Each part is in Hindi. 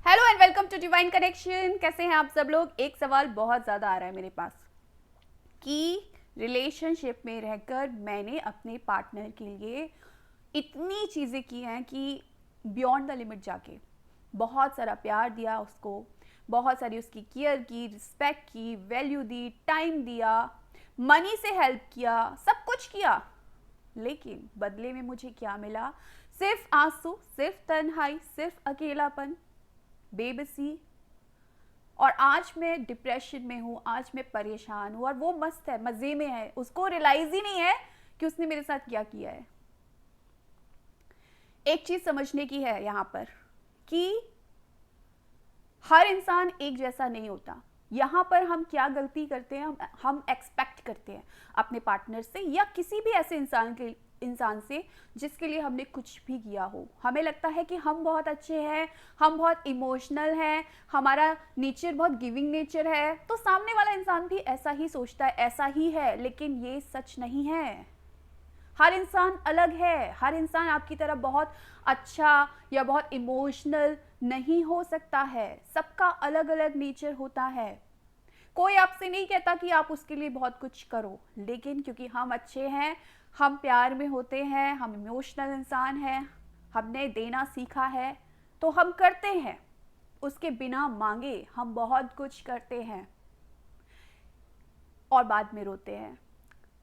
Hello and welcome to divine connection. कैसे हैं आप सब लोग। एक सवाल बहुत ज़्यादा आ रहा है मेरे पास कि रिलेशनशिप में रहकर मैंने अपने पार्टनर के लिए इतनी चीज़ें की हैं कि बियॉन्ड द लिमिट जाके बहुत सारा प्यार दिया उसको, बहुत सारी उसकी केयर की, रिस्पेक्ट की, वैल्यू दी, टाइम दिया, मनी से हेल्प किया, सब कुछ किया, लेकिन बदले में मुझे क्या मिला? सिर्फ आंसू, सिर्फ तन्हाई, सिर्फ अकेलापन, बेबसी। और आज मैं डिप्रेशन में हूँ, आज मैं परेशान हूँ और वो मस्त है, मजे में है, उसको रियलाइज ही नहीं है कि उसने मेरे साथ क्या किया है। एक चीज समझने की है यहाँ पर कि हर इंसान एक जैसा नहीं होता। यहाँ पर हम क्या गलती करते हैं, हम एक्सपेक्ट करते हैं अपने पार्टनर से या किसी भी ऐसे इंसान से जिसके लिए हमने कुछ भी किया हो। हमें लगता है कि हम बहुत अच्छे हैं, हम बहुत इमोशनल हैं, हमारा नेचर बहुत गिविंग नेचर है, तो सामने वाला इंसान भी ऐसा ही सोचता है, ऐसा ही है, लेकिन ये सच नहीं है। हर इंसान अलग है, हर इंसान आपकी तरह बहुत अच्छा या बहुत इमोशनल नहीं हो सकता है। सबका अलग अलग नेचर होता है। कोई आपसे नहीं कहता कि आप उसके लिए बहुत कुछ करो, लेकिन क्योंकि हम अच्छे हैं, हम प्यार में होते हैं, हम इमोशनल इंसान हैं, हमने देना सीखा है, तो हम करते हैं। उसके बिना मांगे हम बहुत कुछ करते हैं और बाद में रोते हैं।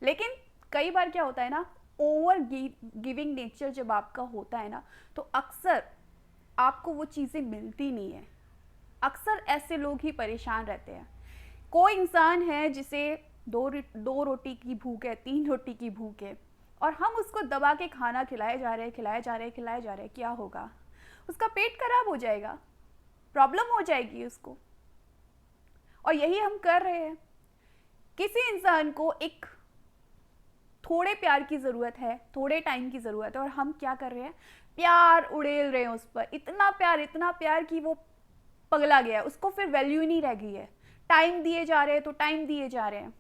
लेकिन कई बार क्या होता है ना, ओवर गिविंग नेचर जब आपका होता है ना, तो अक्सर आपको वो चीज़ें मिलती नहीं है। अक्सर ऐसे लोग ही परेशान रहते हैं। कोई इंसान है जिसे दो रोटी की भूख है, 3 रोटी की भूख है, और हम उसको दबा के खाना खिलाए जा रहे हैं, खिलाए जा रहे हैं, खिलाए जा रहे हैं। क्या होगा? उसका पेट खराब हो जाएगा, प्रॉब्लम हो जाएगी उसको। और यही हम कर रहे हैं। किसी इंसान को एक थोड़े प्यार की ज़रूरत है, थोड़े टाइम की ज़रूरत है, और हम क्या कर रहे हैं? प्यार उड़ेल रहे हैं उस पर, इतना प्यार कि वो पगला गया है, उसको फिर वैल्यू ही नहीं रह गई है। टाइम दिए जा रहे हैं तो टाइम दिए जा रहे हैं।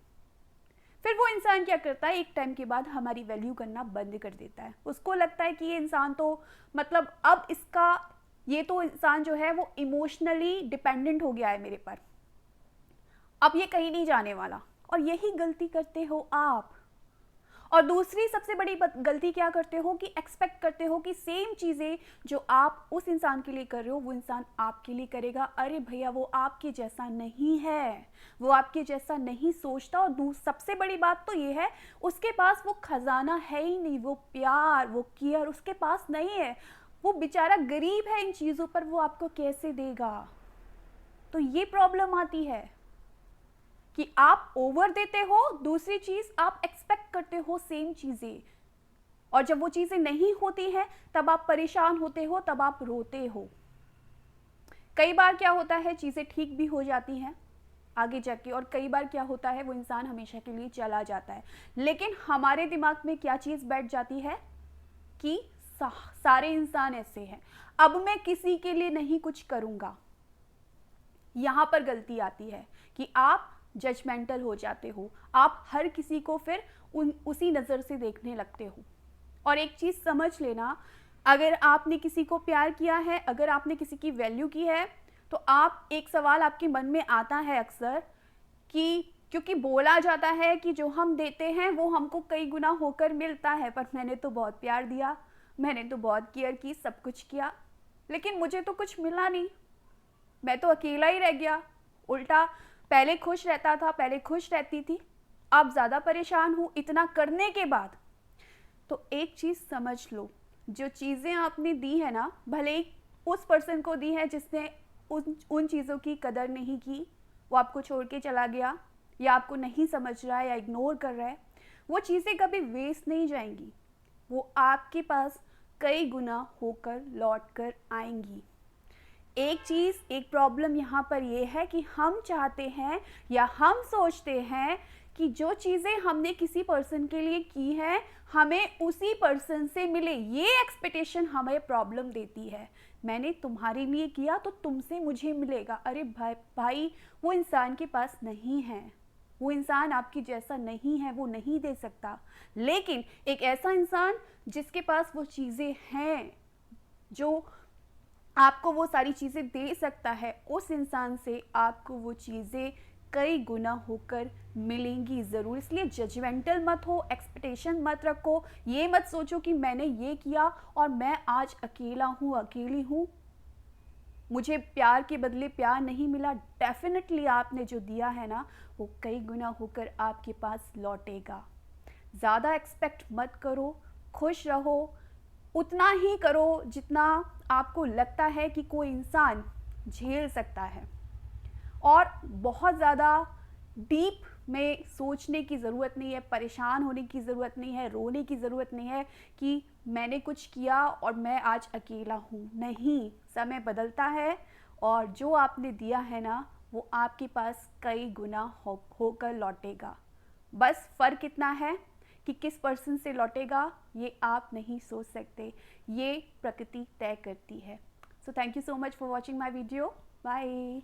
फिर वो इंसान क्या करता है, एक टाइम के बाद हमारी वैल्यू करना बंद कर देता है। उसको लगता है कि ये इंसान तो मतलब अब इसका, ये तो इंसान जो है वो इमोशनली डिपेंडेंट हो गया है मेरे पर, अब ये कहीं नहीं जाने वाला। और यही गलती करते हो आप। और दूसरी सबसे बड़ी गलती क्या करते हो कि एक्सपेक्ट करते हो कि सेम चीज़ें जो आप उस इंसान के लिए कर रहे हो वो इंसान आपके लिए करेगा। अरे भैया, वो आपके जैसा नहीं है, वो आपके जैसा नहीं सोचता। और सबसे बड़ी बात तो ये है, उसके पास वो खजाना है ही नहीं, वो प्यार, वो केयर उसके पास नहीं है। वो बेचारा गरीब है, इन चीज़ों पर वो आपको कैसे देगा? तो ये प्रॉब्लम आती है कि आप ओवर देते हो, दूसरी चीज आप एक्सपेक्ट करते हो सेम चीजें, और जब वो चीजें नहीं होती हैं तब आप परेशान होते हो, तब आप रोते हो। कई बार क्या होता है, चीजें ठीक भी हो जाती हैं आगे जाके, और कई बार क्या होता है, वो इंसान हमेशा के लिए चला जाता है। लेकिन हमारे दिमाग में क्या चीज बैठ जाती है कि सारे इंसान ऐसे हैं, अब मैं किसी के लिए नहीं कुछ करूंगा। यहां पर गलती आती है कि आप जजमेंटल हो जाते हो, आप हर किसी को फिर उसी नज़र से देखने लगते हो। और एक चीज़ समझ लेना, अगर आपने किसी को प्यार किया है, अगर आपने किसी की वैल्यू की है, तो आप, एक सवाल आपके मन में आता है अक्सर कि क्योंकि बोला जाता है कि जो हम देते हैं वो हमको कई गुना होकर मिलता है, पर मैंने तो बहुत प्यार दिया, मैंने तो बहुत केयर की, सब कुछ किया, लेकिन मुझे तो कुछ मिला नहीं, मैं तो अकेला ही रह गया। उल्टा पहले खुश रहता था, पहले खुश रहती थी, अब ज़्यादा परेशान हूँ इतना करने के बाद। तो एक चीज़ समझ लो, जो चीज़ें आपने दी है ना, भले ही उस पर्सन को दी है जिसने उन चीज़ों की कदर नहीं की, वो आपको छोड़ के चला गया या आपको नहीं समझ रहा है या इग्नोर कर रहा है, वो चीज़ें कभी वेस्ट नहीं जाएंगी, वो आपके पास कई गुना होकर लौट कर आएंगी। एक चीज़, एक प्रॉब्लम यहाँ पर ये है कि हम चाहते हैं या हम सोचते हैं कि जो चीज़ें हमने किसी पर्सन के लिए की हैं हमें उसी पर्सन से मिले, ये एक्सपेक्टेशन हमें प्रॉब्लम देती है। मैंने तुम्हारे लिए किया तो तुमसे मुझे मिलेगा। अरे भाई, वो इंसान के पास नहीं है, वो इंसान आपकी जैसा नहीं है, वो नहीं दे सकता। लेकिन एक ऐसा इंसान जिसके पास वो चीज़ें हैं जो आपको वो सारी चीज़ें दे सकता है, उस इंसान से आपको वो चीज़ें कई गुना होकर मिलेंगी ज़रूर। इसलिए जजमेंटल मत हो, एक्सपेक्टेशन मत रखो, ये मत सोचो कि मैंने ये किया और मैं आज अकेला हूँ, अकेली हूँ, मुझे प्यार के बदले प्यार नहीं मिला। डेफिनेटली आपने जो दिया है ना, वो कई गुना होकर आपके पास लौटेगा। ज़्यादा एक्सपेक्ट मत करो, खुश रहो, उतना ही करो जितना आपको लगता है कि कोई इंसान झेल सकता है। और बहुत ज़्यादा डीप में सोचने की ज़रूरत नहीं है, परेशान होने की ज़रूरत नहीं है, रोने की ज़रूरत नहीं है कि मैंने कुछ किया और मैं आज अकेला हूँ। नहीं, समय बदलता है और जो आपने दिया है ना, वो आपके पास कई गुना होकर लौटेगा। बस फ़र्क इतना है कि किस पर्सन से लौटेगा ये आप नहीं सोच सकते, ये प्रकृति तय करती है। So thank you so much for watching my video. Bye.